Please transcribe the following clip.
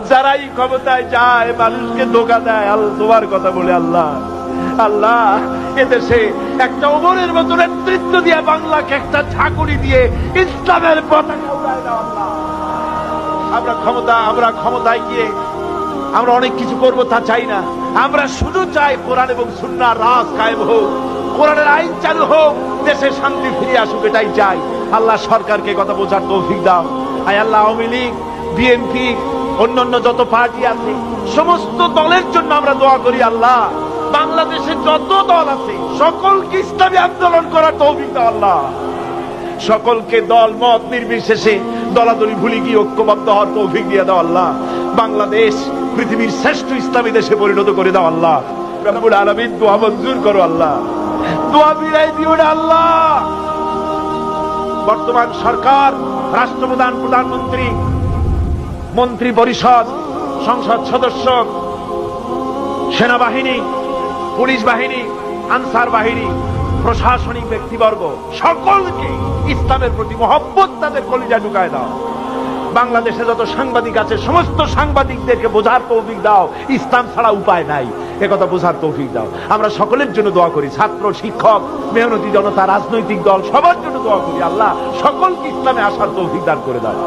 যারাই ক্ষমতায় যায় মানুষকে ধোঁকা দেয়, তোমার কথা বলে আল্লাহ আল্লাহ এদেশে একটা ওমরের মতো নেতৃত্ব দিয়ে বাংলাকে একটা ঝাঁকুনি দিয়ে ইসলামের পতাকা উড়ায় দাও আল্লাহ। আমরা ক্ষমতায় গিয়ে আমরা অনেক কিছু করব তা চাই না, আমরা শুধু চাই কোরআন এবং সুন্নাহর রাজ কায়েম হোক, কোরআনের আইন চালু হোক, দেশে শান্তি ফিরে আসুক, এটাই চাই। আল্লাহ সরকারকে কথা বোঝার তৌফিক দাও। আয় আল্লাহ, আওয়ামী লীগ, বিএনপি, অন্যান্য যত পার্টি আছে সমস্ত দলের জন্য আমরা দোয়া করি আল্লাহ। বাংলাদেশে যত দল আছে সকলকে ইসলামী আন্দোলন করার তৌফিক দাও আল্লাহ। সকলকে দল মত নির্বিশেষে দলাদলি ভুলে গিয়ে ঐক্যবদ্ধ হওয়ার তৌফিক দিয়ে দাও আল্লাহ। বাংলাদেশ পৃথিবীর শ্রেষ্ঠ ইসলামী দেশে পরিণত করে দাও আল্লাহ। রব্বুল আলামিন দোয়া মঞ্জুর করো আল্লাহ, দোয়া বিরাই দিও না আল্লাহ। বর্তমান সরকার, রাষ্ট্রপ্রধান, প্রধানমন্ত্রী, মন্ত্রী পরিষদ, সংসদ সদস্য, সেনাবাহিনী, পুলিশ বাহিনী, আনসার বাহিনী, প্রশাসনিক ব্যক্তিবর্গ সকলকে ইসলামের প্রতি মহব্বত তাদের কলিজা ঢুকায় দাও। বাংলাদেশে যত সাংবাদিক আছে সমস্ত সাংবাদিকদেরকে বোঝার তৌফিক দাও, ইসলাম ছাড়া উপায় নাই, একথা বোঝার তৌফিক দাও। আমরা সকলের জন্য দোয়া করি, ছাত্র, শিক্ষক, মেহনতি জনতা, রাজনৈতিক দল, সবার জন্য দোয়া করি আল্লাহ, সকলকে ইসলামে আসার তৌফিক দান করে দাও।